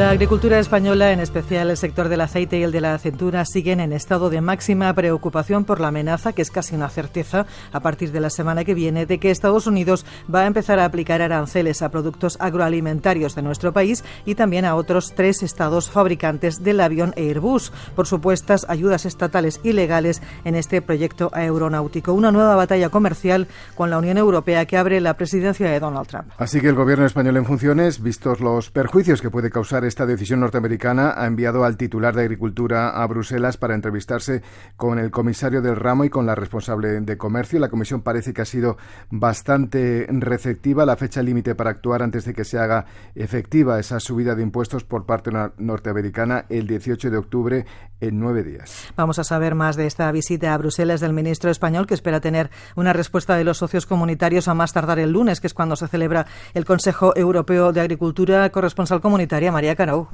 La agricultura española, en especial el sector del aceite y el de la aceituna, siguen en estado de máxima preocupación por la amenaza, que es casi una certeza a partir de la semana que viene, de que Estados Unidos va a empezar a aplicar aranceles a productos agroalimentarios de nuestro país y también a otros 3 estados fabricantes del avión Airbus por supuestas ayudas estatales ilegales en este proyecto aeronáutico. Una nueva batalla comercial con la Unión Europea que abre la presidencia de Donald Trump. Así que el gobierno español en funciones, vistos los perjuicios que puede causar esta decisión norteamericana, ha enviado al titular de Agricultura a Bruselas para entrevistarse con el comisario del ramo y con la responsable de comercio. La comisión parece que ha sido bastante receptiva. La fecha límite para actuar antes de que se haga efectiva esa subida de impuestos por parte norteamericana, el 18 de octubre, en 9 días. Vamos a saber más de esta visita a Bruselas del ministro español, que espera tener una respuesta de los socios comunitarios a más tardar el lunes, que es cuando se celebra el Consejo Europeo de Agricultura. Corresponsal comunitaria, María Carou.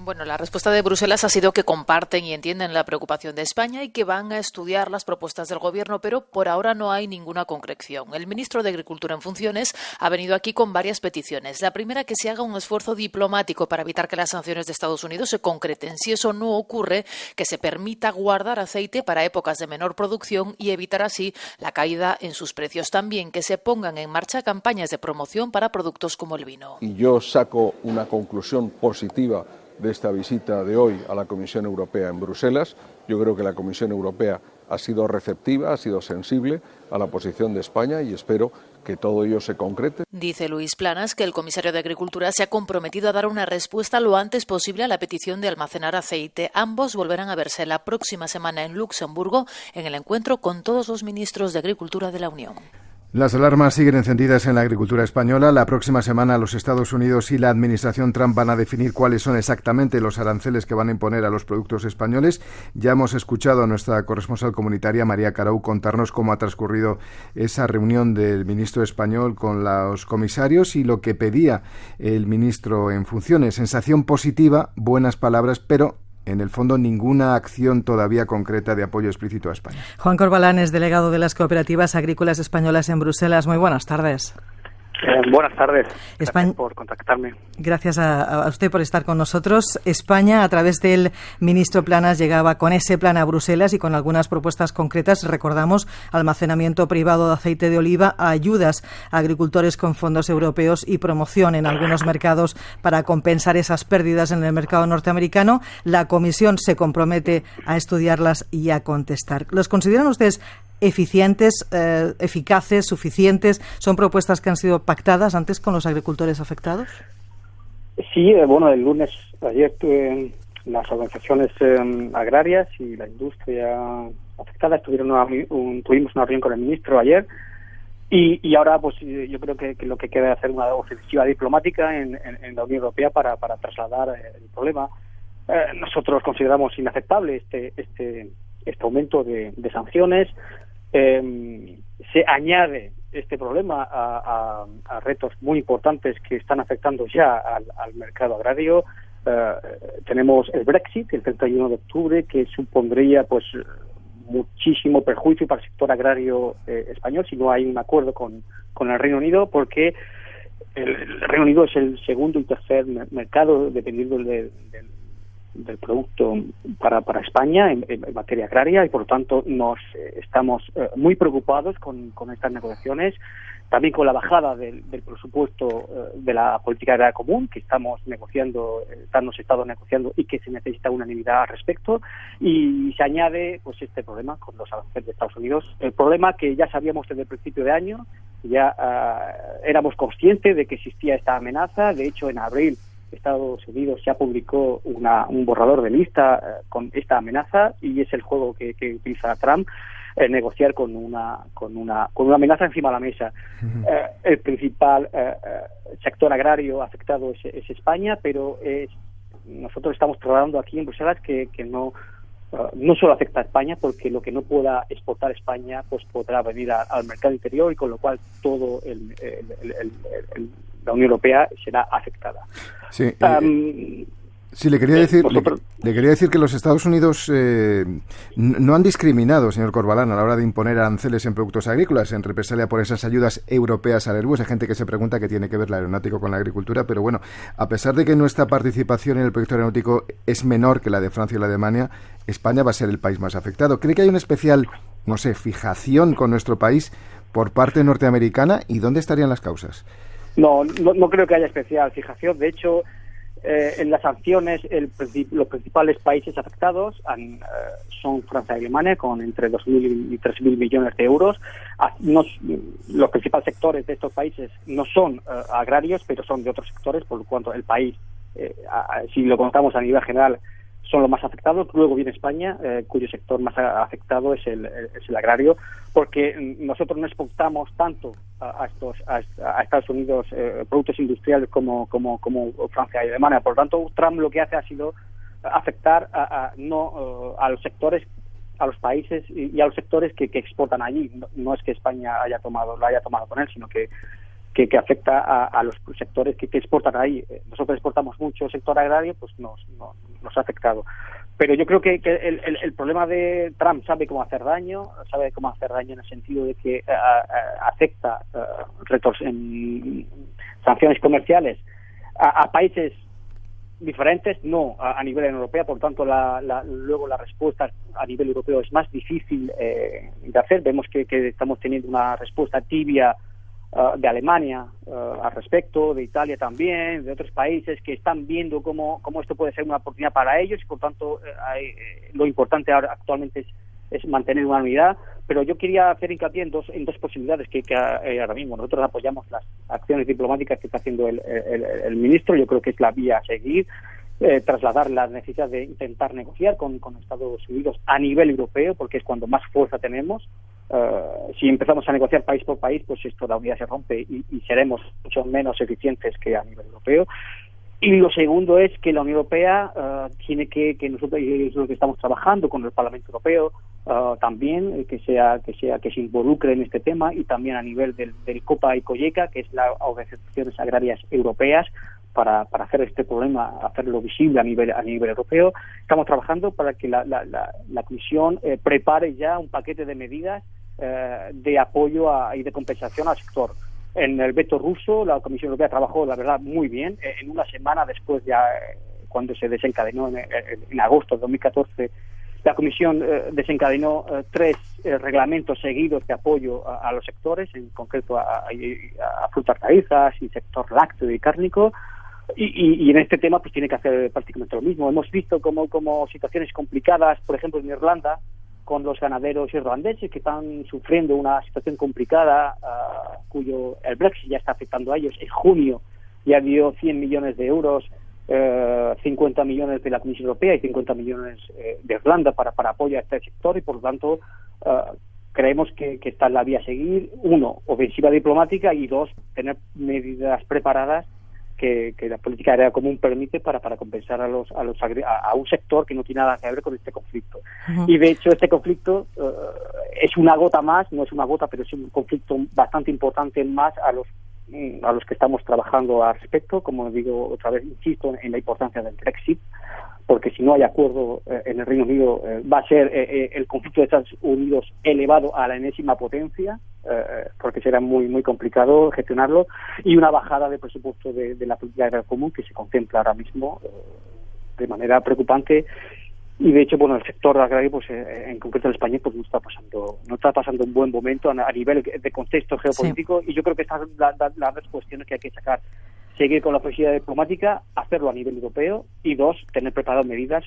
Bueno, la respuesta de Bruselas ha sido que comparten y entienden la preocupación de España y que van a estudiar las propuestas del Gobierno, pero por ahora no hay ninguna concreción. El ministro de Agricultura en funciones ha venido aquí con varias peticiones. La primera, que se haga un esfuerzo diplomático para evitar que las sanciones de Estados Unidos se concreten. Si eso no ocurre, que se permita guardar aceite para épocas de menor producción y evitar así la caída en sus precios. También que se pongan en marcha campañas de promoción para productos como el vino. Y yo saco una conclusión positiva de esta visita de hoy a la Comisión Europea en Bruselas. Yo creo que la Comisión Europea ha sido receptiva, ha sido sensible a la posición de España y espero que todo ello se concrete. Dice Luis Planas que el comisario de Agricultura se ha comprometido a dar una respuesta lo antes posible a la petición de almacenar aceite. Ambos volverán a verse la próxima semana en Luxemburgo en el encuentro con todos los ministros de Agricultura de la Unión. Las alarmas siguen encendidas en la agricultura española. La próxima semana los Estados Unidos y la administración Trump van a definir cuáles son exactamente los aranceles que van a imponer a los productos españoles. Ya hemos escuchado a nuestra corresponsal comunitaria, María Carou, contarnos cómo ha transcurrido esa reunión del ministro español con los comisarios y lo que pedía el ministro en funciones. Sensación positiva, buenas palabras, pero en el fondo, ninguna acción todavía concreta de apoyo explícito a España. Juan Corbalán es delegado de las cooperativas agrícolas españolas en Bruselas. Muy buenas tardes. Buenas tardes. Gracias por contactarme. Gracias a usted por estar con nosotros. España, a través del ministro Planas, llegaba con ese plan a Bruselas y con algunas propuestas concretas. Recordamos, almacenamiento privado de aceite de oliva, ayudas a agricultores con fondos europeos y promoción en algunos mercados para compensar esas pérdidas en el mercado norteamericano. La Comisión se compromete a estudiarlas y a contestar. ¿Los consideran ustedes eficientes, eficaces, suficientes? ¿Son propuestas que han sido pactadas antes con los agricultores afectados? Sí, bueno, el lunes, ayer, las organizaciones agrarias y la industria afectada tuvimos una reunión con el ministro ayer y ahora pues yo creo que lo que queda es hacer una ofensiva diplomática en la Unión Europea para trasladar el problema. Nosotros consideramos inaceptable este aumento de sanciones. Se añade este problema a retos muy importantes que están afectando ya al mercado agrario. Tenemos el Brexit el 31 de octubre, que supondría pues muchísimo perjuicio para el sector agrario español si no hay un acuerdo con el Reino Unido, porque el Reino Unido es el segundo y tercer mercado dependiendo del producto para España en materia agraria y por lo tanto nos estamos muy preocupados con estas negociaciones, también con la bajada del presupuesto de la política agraria común que hemos estado negociando y que se necesita unanimidad al respecto, y se añade pues este problema con los aranceles de Estados Unidos, el problema que ya sabíamos desde el principio de año, ya éramos conscientes de que existía esta amenaza. De hecho, en abril Estados Unidos ya publicó un borrador de lista con esta amenaza, y es el juego que utiliza Trump, negociar con una amenaza encima de la mesa. Uh-huh. El principal sector agrario afectado es España, pero nosotros estamos trabajando aquí en Bruselas que no solo afecta a España, porque lo que no pueda exportar España pues podrá venir al mercado interior, y con lo cual todo la Unión Europea será afectada. Sí, Sí, le quería decir que los Estados Unidos no han discriminado, señor Corbalán, a la hora de imponer aranceles en productos agrícolas en represalia por esas ayudas europeas al Airbus. Hay gente que se pregunta qué tiene que ver la aeronáutico con la agricultura, pero bueno, a pesar de que nuestra participación en el proyecto aeronáutico es menor que la de Francia y la de Alemania, España va a ser el país más afectado. ¿Cree que hay una especial, no sé, fijación con nuestro país por parte norteamericana? ¿Y dónde estarían las causas? No creo que haya especial fijación. De hecho, en las sanciones, los principales países afectados son Francia y Alemania, con entre 2.000 y 3.000 millones de euros. Los principales sectores de estos países no son agrarios, pero son de otros sectores, por lo cual el país, si lo contamos a nivel general, son los más afectados. Luego viene España, cuyo sector más afectado es el agrario, porque nosotros no exportamos tanto a Estados Unidos productos industriales como Francia y Alemania. Por lo tanto, Trump lo que hace ha sido afectar a los sectores, a los países y a los sectores que exportan allí. No es que España lo haya tomado con él, sino que afecta a los sectores que exportan ahí. Nosotros exportamos mucho sector agrario, pues nos ha afectado. Pero yo creo que el problema de Trump sabe cómo hacer daño en el sentido de que afecta en sanciones comerciales a países diferentes, no a nivel europeo. Por tanto, luego la respuesta a nivel europeo es más difícil de hacer. Vemos que estamos teniendo una respuesta tibia de Alemania al respecto, de Italia también, de otros países que están viendo cómo esto puede ser una oportunidad para ellos, y por tanto lo importante ahora actualmente es mantener una unidad. Pero yo quería hacer hincapié en dos posibilidades que ahora mismo nosotros apoyamos las acciones diplomáticas que está haciendo el ministro. Yo creo que es la vía a seguir, trasladar la necesidad de intentar negociar con Estados Unidos a nivel europeo, porque es cuando más fuerza tenemos. Si empezamos a negociar país por país, pues esto, la unidad se rompe y seremos mucho menos eficientes que a nivel europeo. Y lo segundo es que la Unión Europea tiene que nosotros, y es lo que estamos trabajando con el Parlamento Europeo, también que se involucre en este tema, y también a nivel del COPA y COIECA, que es la Organizaciones Agrarias Europeas, para hacer este problema, hacerlo visible a nivel europeo. Estamos trabajando para que la Comisión prepare ya un paquete de medidas de apoyo y de compensación al sector. En el veto ruso, la Comisión Europea trabajó, la verdad, muy bien. En una semana después, ya cuando se desencadenó en agosto de 2014, la Comisión desencadenó 3 reglamentos seguidos de apoyo a los sectores, en concreto a frutas, hortalizas y sector lácteo y cárnico. Y en este tema pues tiene que hacer prácticamente lo mismo. Hemos visto como situaciones complicadas, por ejemplo en Irlanda, con los ganaderos irlandeses que están sufriendo una situación complicada, cuyo el Brexit ya está afectando a ellos. En junio ya dio 100 millones de euros, 50 millones de la Comisión Europea y 50 millones de Irlanda para apoyo a este sector, y por lo tanto creemos que está en la vía a seguir. 1, ofensiva diplomática, y 2, tener medidas preparadas que la política agraria común permite para compensar a un sector que no tiene nada que ver con este conflicto. Uh-huh. Y de hecho este conflicto es una gota más, no es una gota, pero es un conflicto bastante importante más a los que estamos trabajando al respecto. Como digo, otra vez insisto en la importancia del Brexit, porque si no hay acuerdo en el Reino Unido, va a ser el conflicto de Estados Unidos elevado a la enésima potencia, porque será muy muy complicado gestionarlo, y una bajada de presupuesto de la política agraria común que se contempla ahora mismo de manera preocupante. Y de hecho, bueno, el sector agrario, pues en concreto el español, pues no está pasando un buen momento a nivel de contexto geopolítico. Sí. Y yo creo que estas son las 2 cuestiones que hay que sacar: seguir con la ofensiva diplomática, hacerlo a nivel europeo, y 2, tener preparadas medidas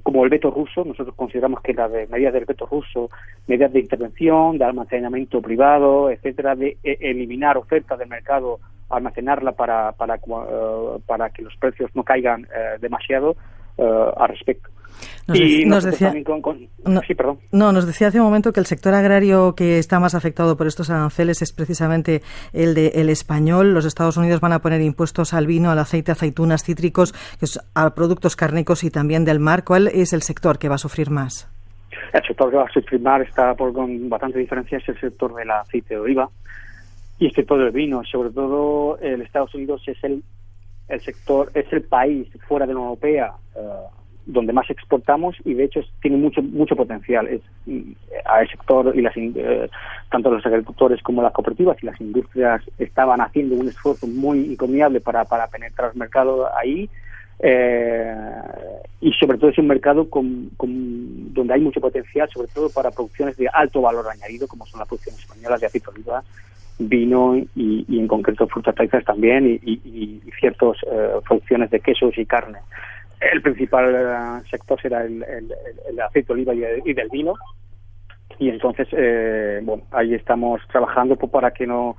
como el veto ruso. Nosotros consideramos que las medidas del veto ruso, medidas de intervención, de almacenamiento privado, etcétera, de eliminar ofertas del mercado, almacenarla para que los precios no caigan demasiado al respecto. Nos decía hace un momento que el sector agrario que está más afectado por estos aranceles es precisamente el español. Los Estados Unidos van a poner impuestos al vino, al aceite, aceitunas, cítricos, a productos cárnicos y también del mar. ¿Cuál es el sector que va a sufrir más? El sector que va a sufrir más está con bastante diferencia, es el sector del aceite de oliva y el sector del vino. Sobre todo, el Estados Unidos es el el sector es el país fuera de la Unión Europea donde más exportamos y de hecho tiene mucho potencial. Al sector y tanto los agricultores como las cooperativas y las industrias estaban haciendo un esfuerzo muy encomiable para penetrar el mercado ahí, y sobre todo es un mercado donde hay mucho potencial, sobre todo para producciones de alto valor añadido, como son las producciones españolas de aceite de oliva, vino y en concreto frutas hortalizas también y ciertas producciones de quesos y carne. El principal sector será el aceite de oliva y del vino, y entonces ahí estamos trabajando para que no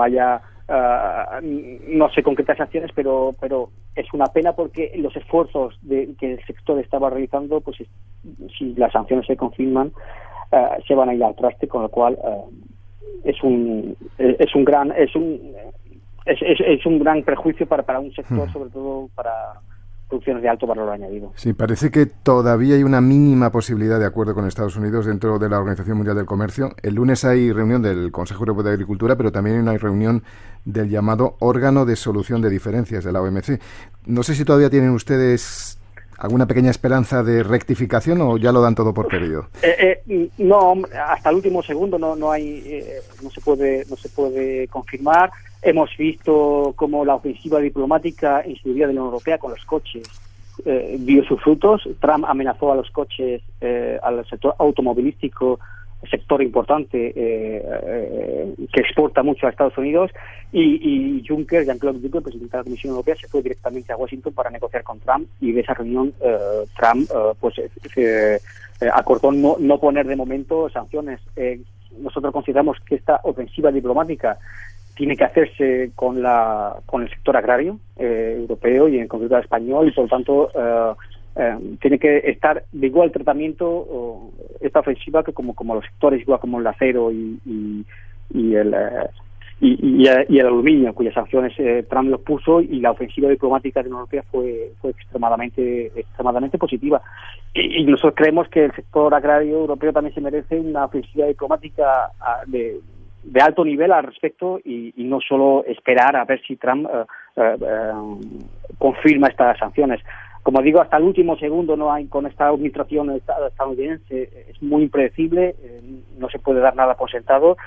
haya no sé concretas acciones, pero es una pena porque los esfuerzos que el sector estaba realizando, pues si las sanciones se confirman, se van a ir al traste, con lo cual es un gran prejuicio para un sector, sobre todo para producciones de alto valor añadido. Sí, parece que todavía hay una mínima posibilidad de acuerdo con Estados Unidos dentro de la Organización Mundial del Comercio. El lunes hay reunión del Consejo Europeo de Agricultura, pero también hay una reunión del llamado órgano de solución de diferencias de la OMC. No sé si todavía tienen ustedes alguna pequeña esperanza de rectificación o ya lo dan todo por perdido. No, hasta el último segundo no se puede confirmar. Hemos visto cómo la ofensiva diplomática en seguridad de la Unión Europea con los coches dio sus frutos. Trump amenazó a los coches, al sector automovilístico, sector importante que exporta mucho a Estados Unidos, y Jean-Claude Juncker, presidente de la Comisión Europea, se fue directamente a Washington para negociar con Trump, y de esa reunión Trump acordó no poner de momento sanciones. Nosotros consideramos que esta ofensiva diplomática tiene que hacerse con el sector agrario europeo y en concreto español, y por lo tanto tiene que estar de igual tratamiento esta ofensiva que como los sectores igual como el acero y el aluminio, cuyas sanciones Trump los puso, y la ofensiva diplomática de la Unión Europea fue extremadamente positiva. Y nosotros creemos que el sector agrario europeo también se merece una ofensiva diplomática de alto nivel al respecto, y no solo esperar a ver si Trump confirma estas sanciones. Como digo, hasta el último segundo no hay, con esta administración estadounidense, es muy impredecible, no se puede dar nada por sentado,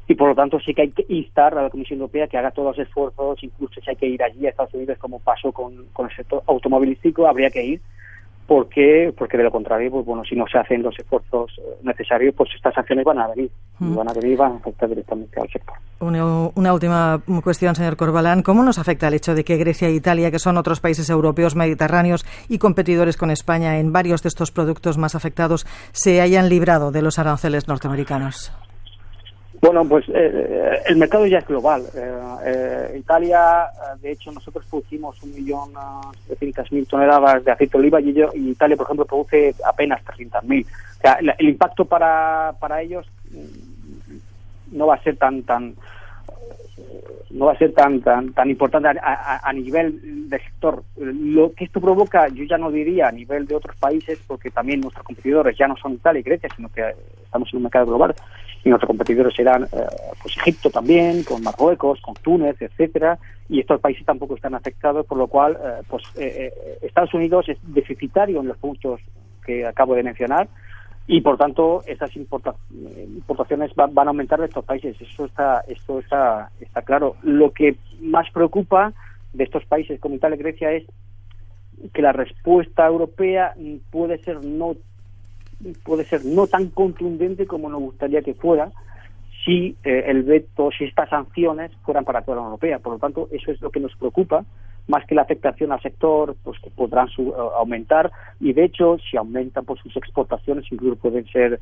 y por lo tanto sí que hay que instar a la Comisión Europea que haga todos los esfuerzos, incluso si hay que ir allí a Estados Unidos, como pasó con el sector automovilístico, habría que ir, porque de lo contrario, pues bueno, si no se hacen los esfuerzos necesarios, pues estas sanciones van a venir y van a afectar directamente al sector. Una última cuestión, señor Corbalán. ¿Cómo nos afecta el hecho de que Grecia e Italia, que son otros países europeos mediterráneos y competidores con España en varios de estos productos más afectados, se hayan librado de los aranceles norteamericanos? Bueno, pues el mercado ya es global. Italia, de hecho, nosotros producimos 1.700.000 toneladas de aceite de oliva y Italia, por ejemplo, produce apenas 300.000. O sea, el impacto para ellos no va a ser tan importante a nivel de sector. Lo que esto provoca, yo ya no diría a nivel de otros países, porque también nuestros competidores ya no son Italia y Grecia, sino que estamos en un mercado global, y nuestros competidores serán pues Egipto también, con Marruecos, con Túnez, etcétera, y estos países tampoco están afectados, por lo cual Estados Unidos es deficitario en los puntos que acabo de mencionar, y por tanto estas importaciones van a aumentar de estos países. Esto está claro. Lo que más preocupa de estos países como Italia y Grecia es que la respuesta europea puede ser no tan contundente como nos gustaría que fuera, si el veto, si estas sanciones fueran para toda la Unión Europea. Por lo tanto, eso es lo que nos preocupa, más que la afectación al sector, pues que podrán aumentar, y de hecho, si aumentan pues sus exportaciones, incluso pueden ser,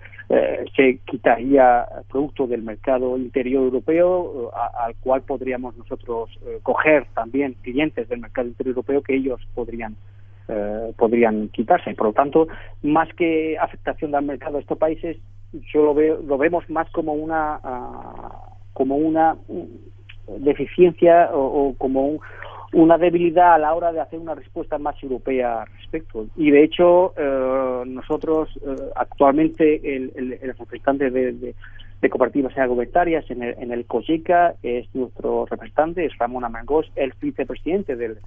se quitaría producto del mercado interior europeo, al cual podríamos nosotros coger también clientes del mercado interior europeo que ellos podrían quitarse. Por lo tanto, más que afectación del mercado de estos países, yo lo vemos más como una deficiencia o como una debilidad a la hora de hacer una respuesta más europea al respecto. Y de hecho, nosotros actualmente el representante de cooperativas agroalimentarias en el COGECA es nuestro representante, es Ramón Amangós, el vicepresidente del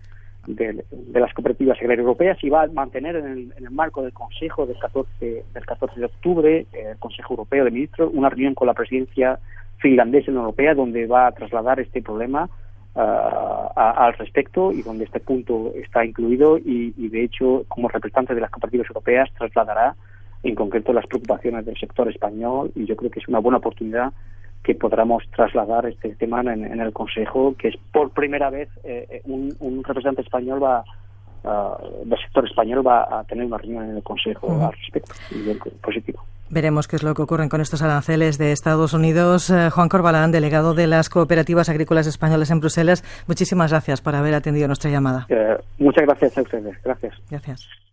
de las cooperativas agrarias europeas, y va a mantener en el marco del Consejo del 14 de octubre, el Consejo Europeo de Ministros, una reunión con la presidencia finlandesa en la Europea, donde va a trasladar este problema al respecto, y donde este punto está incluido, y de hecho, como representante de las cooperativas europeas, trasladará en concreto las preocupaciones del sector español, y yo creo que es una buena oportunidad que podamos trasladar este tema en el Consejo, que es por primera vez un representante español del sector español va a tener una reunión en el Consejo al respecto, y positivo. Veremos qué es lo que ocurre con estos aranceles de Estados Unidos. Juan Corbalán, delegado de las Cooperativas Agrícolas Españolas en Bruselas, muchísimas gracias por haber atendido nuestra llamada. Muchas gracias a ustedes. Gracias. Gracias.